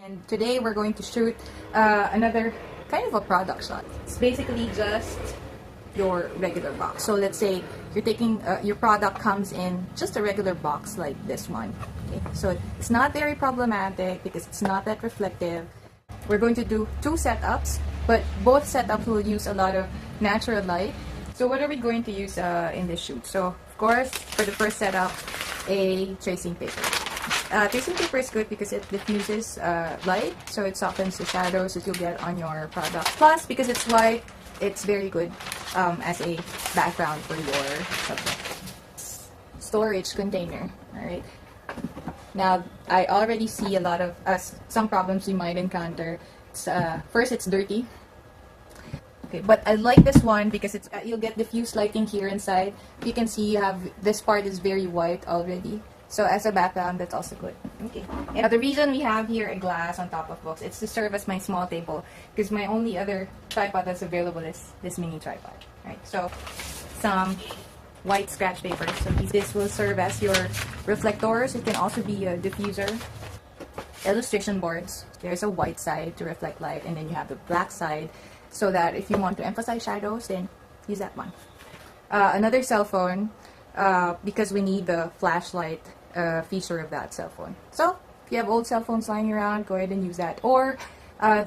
And today we're going to shoot another kind of a product shot. It's basically just your regular box. So let's say you're taking your product comes in just a regular box like this one. Okay, so it's not very problematic because it's not that reflective. We're going to do two setups, but both setups will use a lot of natural light. So what are we going to use in this shoot? So of course, for the first setup, a tracing paper. Tracing paper is good because it diffuses light, so it softens the shadows that you'll get on your product. Plus, because it's white, it's very good as a background for your subject. Storage container, alright? Now, I already see a lot of some problems you might encounter. First, it's dirty. Okay, but I like this one because it's you'll get diffuse lighting here inside. You can see you have this part is very white already. So as a background, that's also good. Okay. And the reason we have here a glass on top of books, it's to serve as my small table because my only other tripod that's available is this mini tripod. Right. So some white scratch paper. So this will serve as your reflectors. It can also be a diffuser. Illustration boards. There's a white side to reflect light, and then you have the black side, so that if you want to emphasize shadows, then use that one. Another cell phone. Because we need the flashlight feature of that cell phone. So, if you have old cell phones lying around, go ahead and use that. Or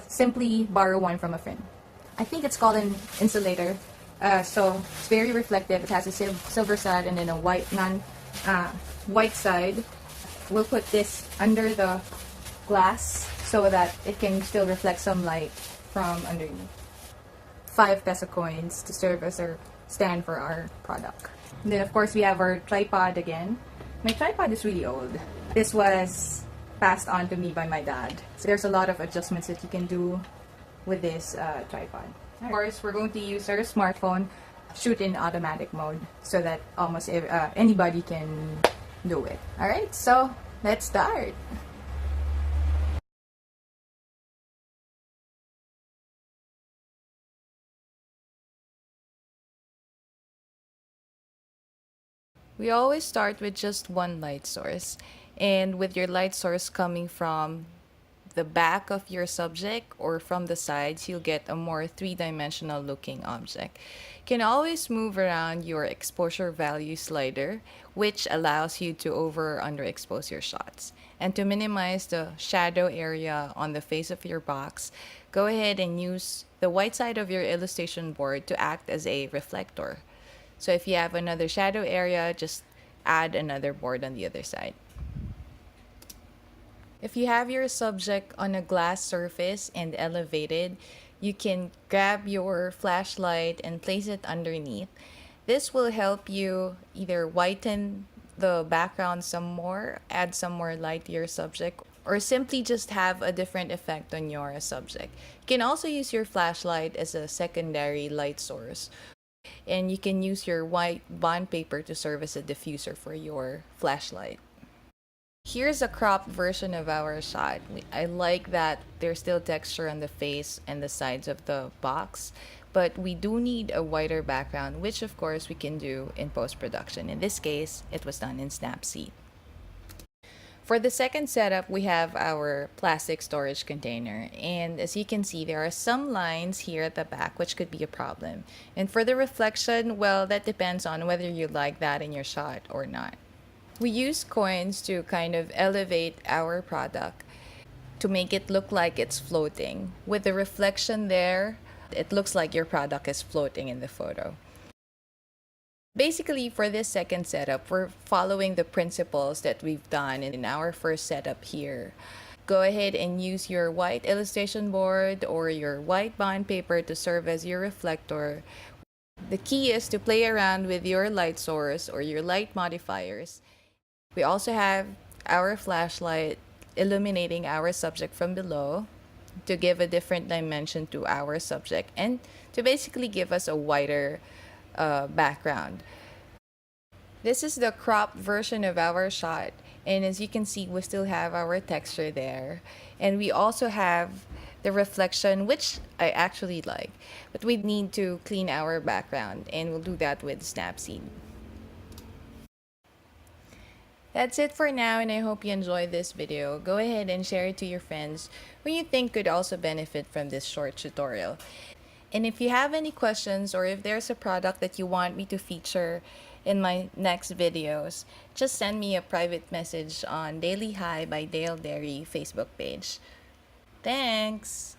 simply borrow one from a friend. I think it's called an insulator. So, it's very reflective. It has a silver side and then a white white side. We'll put this under the glass so that it can still reflect some light from underneath. 5 peso coins to serve as our stand for our product. And then of course we have our tripod again. My tripod is really old. This was passed on to me by my dad. So there's a lot of adjustments that you can do with this tripod. Of course, we're going to use our smartphone, shoot in automatic mode so that almost anybody can do it. Alright, so let's start. We always start with just one light source, and with your light source coming from the back of your subject or from the sides, you'll get a more three-dimensional looking object. You can always move around your exposure value slider, which allows you to over or underexpose your shots. And to minimize the shadow area on the face of your box, go ahead and use the white side of your illustration board to act as a reflector. So if you have another shadow area, just add another board on the other side. If you have your subject on a glass surface and elevated, you can grab your flashlight and place it underneath. This will help you either whiten the background some more, add some more light to your subject, or simply just have a different effect on your subject. You can also use your flashlight as a secondary light source. And you can use your white bond paper to serve as a diffuser for your flashlight. Here's a cropped version of our shot. I like that there's still texture on the face and the sides of the box, but we do need a whiter background, which of course we can do in post-production. In this case, it was done in Snapseed. For the second setup, we have our plastic storage container. And as you can see, there are some lines here at the back, which could be a problem. And for the reflection, well, that depends on whether you like that in your shot or not. We use coins to kind of elevate our product to make it look like it's floating. With the reflection there, it looks like your product is floating in the photo. Basically, for this second setup, we're following the principles that we've done in our first setup here. Go ahead and use your white illustration board or your white bond paper to serve as your reflector. The key is to play around with your light source or your light modifiers. We also have our flashlight illuminating our subject from below to give a different dimension to our subject and to basically give us a wider background. This is the cropped version of our shot, and as you can see, we still have our texture there, and we also have the reflection, which I actually like, but we need to clean our background, and we'll do that with Snapseed. That's it for now, and I hope you enjoyed this video. Go ahead and share it to your friends who you think could also benefit from this short tutorial. And if you have any questions or if there's a product that you want me to feature in my next videos, just send me a private message on Daily High by Dale Dairy Facebook page. Thanks!